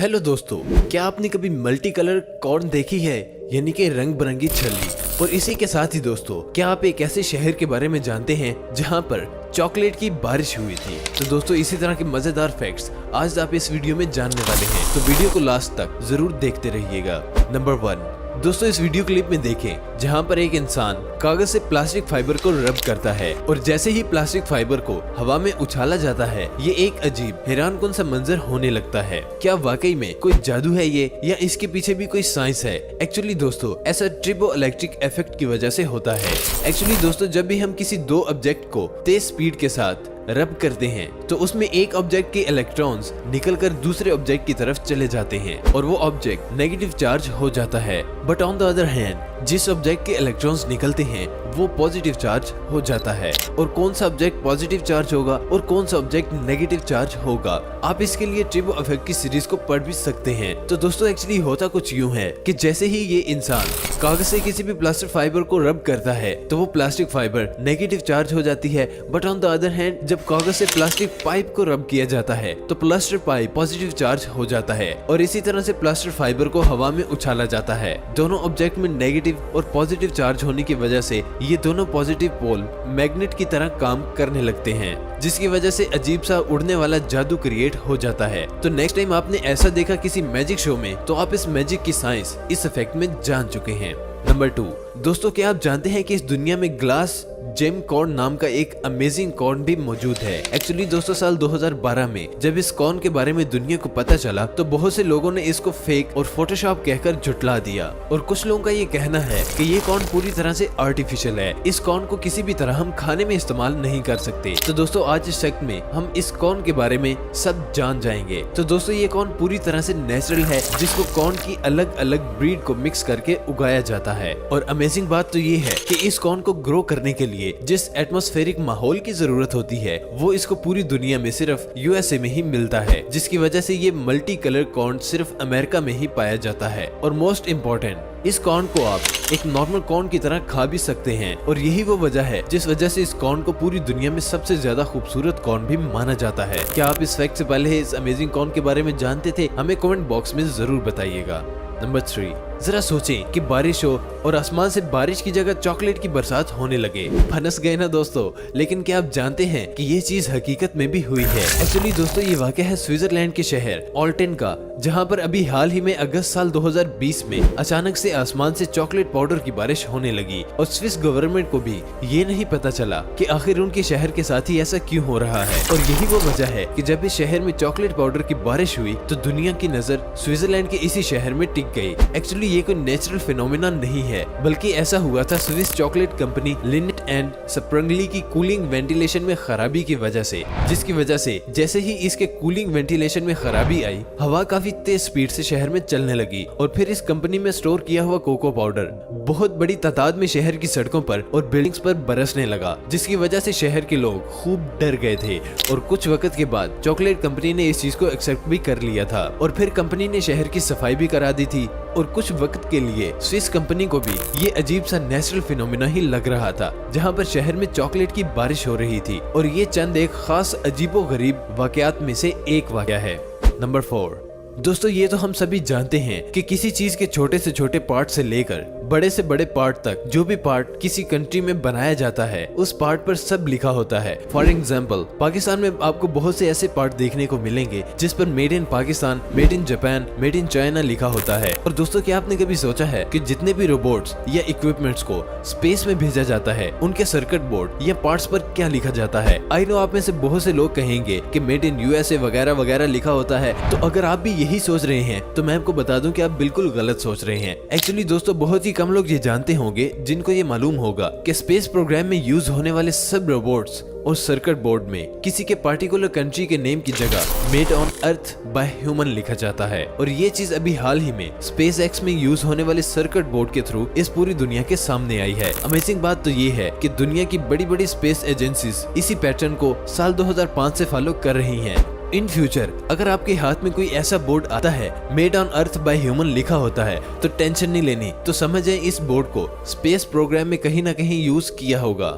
Hello दोस्तों, क्या आपने कभी मल्टी कलर कॉर्न देखी है, यानी कि रंग बिरंगी छल्ली। और इसी के साथ ही दोस्तों, क्या आप एक ऐसे शहर के बारे में जानते हैं जहां पर चॉकलेट की बारिश हुई थी। तो दोस्तों, इसी तरह के मजेदार फैक्ट्स आज आप इस वीडियो में जानने वाले हैं, तो वीडियो को लास्ट तक जरूर देखते रहिएगा। नंबर 1 दोस्तों, इस वीडियो क्लिप में देखें जहां पर एक इंसान कागज से प्लास्टिक फाइबर को रब करता है और जैसे ही प्लास्टिक फाइबर को हवा में उछाला जाता है, ये एक अजीब हैरानकुन सा मंजर होने लगता है। क्या वाकई में कोई जादू है ये, या इसके पीछे भी कोई साइंस है? एक्चुअली दोस्तों, ऐसा ट्रिबो इलेक्ट्रिक इफेक्ट की वजह से होता है। एक्चुअली दोस्तों, जब भी हम किसी दो ऑब्जेक्ट को तेज स्पीड के साथ रब करते हैं तो उसमें एक ऑब्जेक्ट के इलेक्ट्रॉन्स निकलकर दूसरे ऑब्जेक्ट की तरफ चले जाते हैं और वो ऑब्जेक्ट नेगेटिव चार्ज हो जाता है। But on the other hand, जिस ऑब्जेक्ट के इलेक्ट्रॉन्स निकलते हैं वो पॉजिटिव चार्ज हो जाता है। और कौन सा ऑब्जेक्ट पॉजिटिव चार्ज होगा और कौन सा ऑब्जेक्ट नेगेटिव चार्ज होगा, आप इसके लिए ट्रिबो इफेक्ट की सीरीज को पढ़ भी सकते हैं। तो दोस्तों, एक्चुअली होता कुछ यूं है कि जैसे ही ये इंसान कागज से किसी भी प्लास्टिक फाइबर को रब करता है तो वो प्लास्टिक फाइबर नेगेटिव चार्ज हो जाती है। But on the other hand, जब कागज से प्लास्टिक पाइप को रब किया जाता है तो प्लास्टर पाइप पॉजिटिव चार्ज हो जाता है और इसी तरह से प्लास्टर फाइबर को हवा में उछाला जाता है। दोनों ऑब्जेक्ट में नेगेटिव और पॉजिटिव चार्ज होने की वजह से ये दोनों पॉजिटिव पोल मैग्नेट की तरह काम करने लगते हैं, जिसकी वजह से अजीब सा उड़ने वाला जादू क्रिएट हो जाता है। तो नेक्स्ट टाइम आपने ऐसा देखा किसी मैजिक शो में, तो आप इस मैजिक की साइंस इस इफेक्ट में जान चुके हैं। नंबर 2 दोस्तों, क्या आप जानते हैं कि इस दुनिया में ग्लास जेम कॉर्न नाम का एक अमेजिंग कॉर्न भी मौजूद है। एक्चुअली दोस्तों, साल 2012 में जब इस कॉर्न के बारे में दुनिया को पता चला तो बहुत से लोगों ने इसको फेक और फोटोशॉप कहकर झुटला दिया और कुछ लोगों का ये कहना है कि ये कॉर्न पूरी तरह से आर्टिफिशियल है। इस कॉर्न को किसी भी तरह हम खाने में इस्तेमाल नहीं कर सकते। तो दोस्तों, आज इस सेक्ट में हम इस कॉर्न के बारे में सब जान जाएंगे। तो दोस्तों, ये कॉर्न पूरी तरह से नेचुरल है, जिसको कॉर्न की अलग अलग ब्रीड को मिक्स करके उगाया जाता है। और अमेजिंग बात तो ये है कि इस कॉर्न को ग्रो करने के लिए जिस एटमॉस्फेरिक माहौल की जरूरत होती है वो इसको पूरी दुनिया में सिर्फ यूएसए में ही मिलता है, जिसकी वजह से ये मल्टी कलर कॉर्न सिर्फ अमेरिका में ही पाया जाता है। और मोस्ट इम्पोर्टेंट, इस कॉर्न को आप एक नॉर्मल कॉर्न की तरह खा भी सकते हैं और यही वो वजह है जिस वजह से इस कॉर्न को पूरी दुनिया में सबसे ज्यादा खूबसूरत कॉर्न भी माना जाता है। क्या आप इस फैक्ट से पहले इस अमेजिंग कॉर्न के बारे में जानते थे? हमें कमेंट बॉक्स में जरूर बताइएगा। नंबर 3 जरा सोचें कि बारिश हो और आसमान से बारिश की जगह चॉकलेट की बरसात होने लगे। फनस गए ना दोस्तों? लेकिन क्या आप जानते हैं कि ये चीज हकीकत में भी हुई है? एक्चुअली दोस्तों, ये वाकया है स्विट्जरलैंड के शहर ऑल्टेन का, जहां पर अभी हाल ही में अगस्त साल 2020 में अचानक से आसमान से चॉकलेट पाउडर की बारिश होने लगी और स्विस गवर्नमेंट को भी ये नहीं पता चला कि आखिर उनके शहर के साथ ही ऐसा क्यों हो रहा है। और यही वो वजह है कि जब इस शहर में चॉकलेट पाउडर की बारिश हुई तो दुनिया की नजर स्विट्जरलैंड के इसी शहर में टिक गई। एक्चुअली ये कोई नेचुरल फिनोमेना नहीं है, बल्कि ऐसा हुआ था Swiss chocolate company Lindt and Sprungli की कूलिंग वेंटिलेशन में खराबी की वजह से, जिसकी वजह से जैसे ही इसके कूलिंग वेंटिलेशन में खराबी आई, हवा काफी तेज स्पीड से शहर में चलने लगी और फिर इस कंपनी में स्टोर किया हुआ कोको पाउडर बहुत बड़ी तादाद में शहर की सड़कों पर और बिल्डिंग्स पर बरसने लगा, जिसकी वजह से शहर के लोग खूब डर गए थे। और कुछ वक्त के बाद चॉकलेट कंपनी ने इस चीज को एक्सेप्ट भी कर लिया था और फिर कंपनी ने शहर की सफाई भी करा दी थी। और कुछ वक्त के लिए स्विस कंपनी को भी ये अजीब सा नेचुरल फिनोमेना ही लग रहा था, जहां पर शहर में चॉकलेट की बारिश हो रही थी। और ये चंद एक खास अजीबोगरीब वाकयात में से एक वाकया है। नंबर 4 दोस्तों, ये तो हम सभी जानते हैं कि किसी चीज के छोटे से छोटे पार्ट से लेकर बड़े से बड़े पार्ट तक जो भी पार्ट किसी कंट्री में बनाया जाता है उस पार्ट पर सब लिखा होता है। फॉर एग्जाम्पल, पाकिस्तान में आपको बहुत से ऐसे पार्ट देखने को मिलेंगे जिस पर made in Pakistan, made in Japan, made in China लिखा होता है। और दोस्तों, क्या आपने कभी सोचा है कि जितने भी रोबोट्स या इक्विपमेंट्स को स्पेस में भेजा जाता है उनके सर्किट बोर्ड या पार्ट्स पर क्या लिखा जाता है? आई नो आप में से बहुत से लोग कहेंगे कि मेड इन यूएसए वगैरह वगैरह लिखा होता है। तो अगर आप भी यही सोच रहे हैं तो मैं आपको बता दूं कि आप बिल्कुल गलत सोच रहे हैं। एक्चुअली दोस्तों, बहुत ही कम लोग ये जानते होंगे जिनको ये मालूम होगा कि स्पेस प्रोग्राम में यूज होने वाले सब रोबोट्स और सर्किट बोर्ड में किसी के पार्टिकुलर कंट्री के नेम की जगह made on earth by human लिखा जाता है। और ये चीज अभी हाल ही में स्पेस एक्स में यूज होने वाले सर्किट बोर्ड के थ्रू इस पूरी दुनिया के सामने आई है। अमेजिंग बात तो ये है कि दुनिया की बड़ी बड़ी स्पेस एजेंसीज इसी पैटर्न को साल 2005 से फॉलो कर रही हैं। इन फ्यूचर अगर आपके हाथ में कोई ऐसा बोर्ड आता है made on earth by human लिखा होता है तो टेंशन नहीं लेनी, तो समझ जाए इस बोर्ड को स्पेस प्रोग्राम में कहीं ना कहीं यूज किया होगा।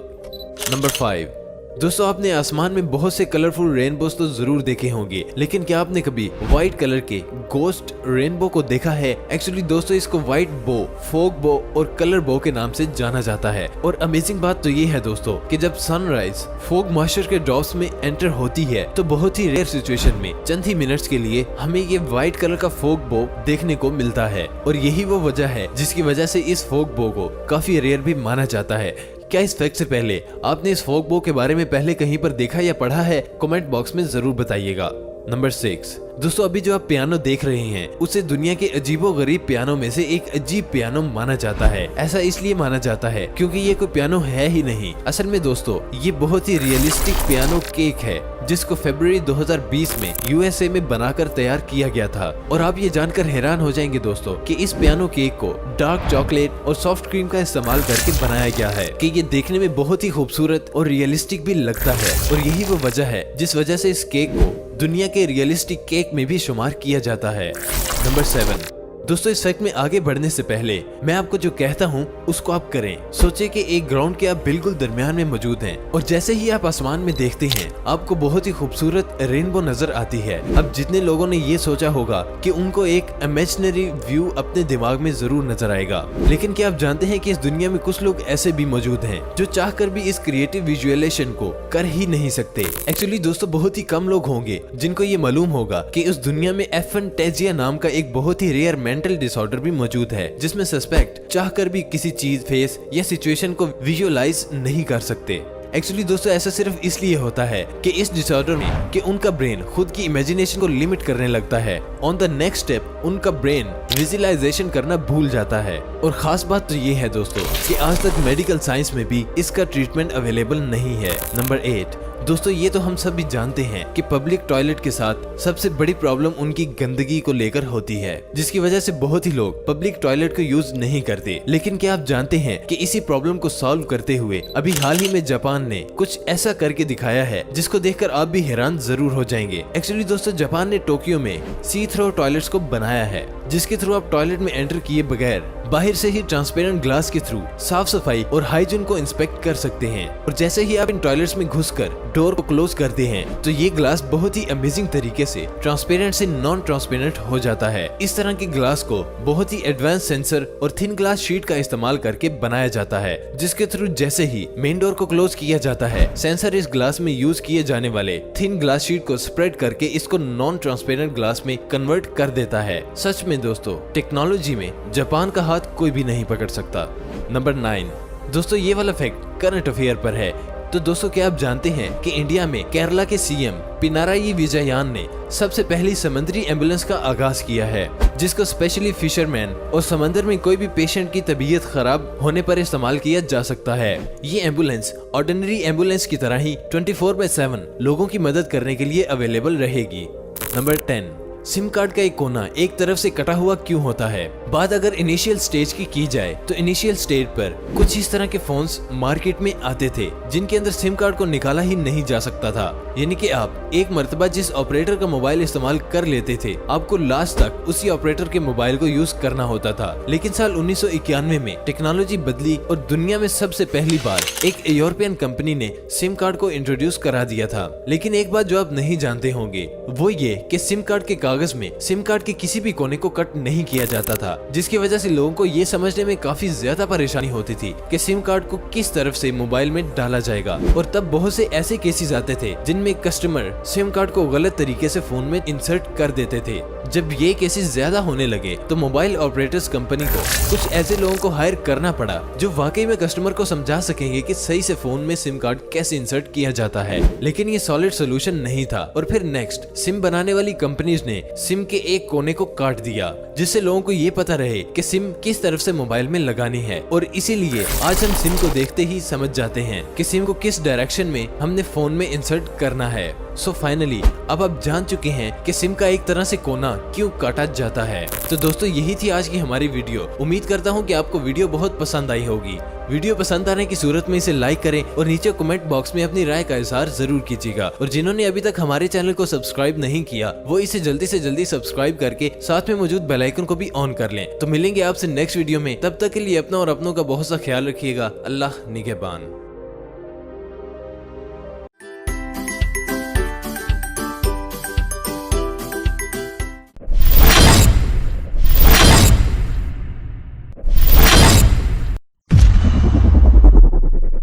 नंबर 5 दोस्तों आपने आसमान में बहुत से कलरफुल रेनबोस तो जरूर देखे होंगे, लेकिन क्या आपने कभी व्हाइट कलर के गोस्ट रेनबो को देखा है? एक्चुअली दोस्तों इसको व्हाइट बो, फोक बो और कलर बो के नाम से जाना जाता है। और अमेजिंग बात तो ये है दोस्तों कि जब सनराइज फोग मॉइस्चर के ड्रॉप्स में एंटर होती है तो बहुत ही रेयर सिचुएशन में चंद ही मिनट्स के लिए हमें ये व्हाइट कलर का फोग बो देखने को मिलता है। और यही वो वजह है जिसकी वजह से इस फोग बो को काफी रेयर भी माना जाता है। क्या इस फैक्ट से पहले आपने इस फोक बो के बारे में पहले कहीं पर देखा या पढ़ा है? कमेंट बॉक्स में जरूर बताइएगा। नंबर 6 दोस्तों अभी जो आप पियानो देख रहे हैं उसे दुनिया के अजीबोगरीब पियानो में से एक अजीब पियानो माना जाता है। ऐसा इसलिए माना जाता है क्योंकि ये कोई पियानो है ही नहीं। असल में दोस्तों ये बहुत ही रियलिस्टिक पियानो केक है जिसको फरवरी 2020 में यूएसए में बनाकर तैयार किया गया था। और आप ये जानकर हैरान हो जाएंगे दोस्तों कि इस पियानो केक को डार्क चॉकलेट और सॉफ्ट क्रीम का इस्तेमाल करके बनाया गया है कि ये देखने में बहुत ही खूबसूरत और रियलिस्टिक भी लगता है। और यही वो वजह है जिस वजह से इस केक को दुनिया के रियलिस्टिक केक में भी शुमार किया जाता है। नंबर 7 दोस्तों इस फैक्ट में आगे बढ़ने से पहले मैं आपको जो कहता हूँ उसको आप करें। सोचे कि एक ग्राउंड के आप बिल्कुल दरमियान में मौजूद हैं और जैसे ही आप आसमान में देखते हैं आपको बहुत ही खूबसूरत रेनबो नजर आती है। अब जितने लोगों ने ये सोचा होगा कि उनको एक इमेजिनरी व्यू अपने दिमाग में जरूर नजर आएगा, लेकिन क्या आप जानते हैं कि इस दुनिया में कुछ लोग ऐसे भी मौजूद हैं जो चाहकर भी इस क्रिएटिव विजुअलाइजेशन को कर ही नहीं सकते। एक्चुअली दोस्तों बहुत ही कम लोग होंगे जिनको ये मालूम होगा कि इस दुनिया में एफेंटेजिया नाम का एक बहुत ही रेयर मेंटल डिसऑर्डर भी मौजूद है जिसमें सस्पेक्ट चाहकर भी किसी चीज, फेस या सिचुएशन को विजुअलाइज नहीं कर सकते। एक्चुअली दोस्तों ऐसा सिर्फ इसलिए होता है कि इस डिसऑर्डर में कि उनका ब्रेन खुद की इमेजिनेशन को लिमिट करने लगता है। ऑन द नेक्स्ट स्टेप उनका ब्रेन विजुअलाइजेशन करना भूल जाता है। और खास बात तो ये है दोस्तों कि आज तक मेडिकल साइंस में भी इसका ट्रीटमेंट अवेलेबल नहीं है। नंबर 8 दोस्तों ये तो हम सब भी जानते हैं कि पब्लिक टॉयलेट के साथ सबसे बड़ी प्रॉब्लम उनकी गंदगी को लेकर होती है, जिसकी वजह से बहुत ही लोग पब्लिक टॉयलेट को यूज नहीं करते। लेकिन क्या आप जानते हैं कि इसी प्रॉब्लम को सॉल्व करते हुए अभी हाल ही में जापान ने कुछ ऐसा करके दिखाया है जिसको देखकर आप भी हैरान जरूर हो जाएंगे। एक्चुअली दोस्तों जापान ने टोक्यो में सी थ्रो टॉयलेट्स को बनाया है जिसके थ्रू आप टॉयलेट में एंटर किए बगैर बाहर से ही ट्रांसपेरेंट ग्लास के थ्रू साफ सफाई और हाइजीन को इंस्पेक्ट कर सकते हैं। और जैसे ही आप इन टॉयलेट्स में घुसकर डोर को क्लोज करते हैं तो ये ग्लास बहुत ही अमेजिंग तरीके से ट्रांसपेरेंट से नॉन ट्रांसपेरेंट हो जाता है। इस तरह के ग्लास को बहुत ही एडवांस सेंसर और थिन ग्लास शीट का इस्तेमाल करके बनाया जाता है जिसके थ्रू जैसे ही मेन डोर को क्लोज किया जाता है सेंसर इस ग्लास में यूज किए जाने वाले थिन ग्लास शीट को स्प्रेड करके इसको नॉन ट्रांसपेरेंट ग्लास में कन्वर्ट कर देता है। सच में दोस्तों टेक्नोलॉजी में जापान का हाथ कोई भी नहीं पकड़ सकता। नंबर 9 दोस्तों ये वाला फैक्ट करंट अफेयर पर है। तो दोस्तों क्या आप जानते हैं कि इंडिया में केरला के सीएम पिनाराई विजयन ने सबसे पहली समुद्री एम्बुलेंस का आगाज किया है जिसको स्पेशली फिशरमैन और समंदर में कोई भी पेशेंट की तबीयत खराब होने पर इस्तेमाल किया जा सकता है। ये एम्बुलेंस ऑर्डिनरी एम्बुलेंस की तरह ही 24/7 लोगों की मदद करने के लिए अवेलेबल रहेगी। नंबर 10 सिम कार्ड का एक कोना एक तरफ से कटा हुआ क्यों होता है? बात अगर इनिशियल स्टेज की जाए तो इनिशियल स्टेज पर कुछ इस तरह के फोन्स मार्केट में आते थे जिनके अंदर सिम कार्ड को निकाला ही नहीं जा सकता था। यानी कि आप एक मर्तबा जिस ऑपरेटर का मोबाइल इस्तेमाल कर लेते थे आपको लास्ट तक उसी ऑपरेटर के मोबाइल को यूज करना होता था। लेकिन साल 1991 में टेक्नोलॉजी बदली और दुनिया में सबसे पहली बार एक यूरोपियन कंपनी ने सिम कार्ड को इंट्रोड्यूस करा दिया था। लेकिन एक बात जो आप नहीं जानते होंगे वो ये कि सिम कार्ड के कागज में सिम कार्ड के किसी भी कोने को कट नहीं किया जाता था, जिसकी वजह से लोगों को ये समझने में काफी ज्यादा परेशानी होती थी कि सिम कार्ड को किस तरफ से मोबाइल में डाला जाएगा। और तब बहुत से ऐसे केसेस आते थे जिनमें कस्टमर सिम कार्ड को गलत तरीके से फोन में इंसर्ट कर देते थे। जब ये केसेस ज्यादा होने लगे तो मोबाइल ऑपरेटर्स कंपनी को कुछ ऐसे लोगों को हायर करना पड़ा जो वाकई में कस्टमर को समझा सकेंगे कि सही से फोन में सिम कार्ड कैसे इंसर्ट किया जाता है। लेकिन ये सॉलिड सोल्यूशन नहीं था और फिर नेक्स्ट सिम बनाने वाली कंपनीज ने सिम के एक कोने को काट दिया जिससे लोगों को ये पता रहे कि सिम किस तरफ से मोबाइल में लगानी है। और इसीलिए आज हम सिम को देखते ही समझ जाते हैं कि सिम को किस डायरेक्शन में हमने फोन में इंसर्ट करना है। सो फाइनली अब आप जान चुके हैं कि सिम का एक तरह से कोना क्यों काटा जाता है। तो दोस्तों यही थी आज की हमारी वीडियो। उम्मीद करता हूँ कि आपको वीडियो बहुत पसंद आई होगी। वीडियो पसंद आने की सूरत में इसे लाइक करें और नीचे कमेंट बॉक्स में अपनी राय का इजहार जरूर कीजिएगा। और जिन्होंने अभी तक हमारे चैनल को सब्सक्राइब नहीं किया वो इसे जल्दी से जल्दी सब्सक्राइब करके साथ में मौजूद बेल आइकन को भी ऑन कर लें। तो मिलेंगे आपसे नेक्स्ट वीडियो में, तब तक के लिए अपना और अपनों का बहुत सा ख्याल रखिएगा। अल्लाह निगहबान।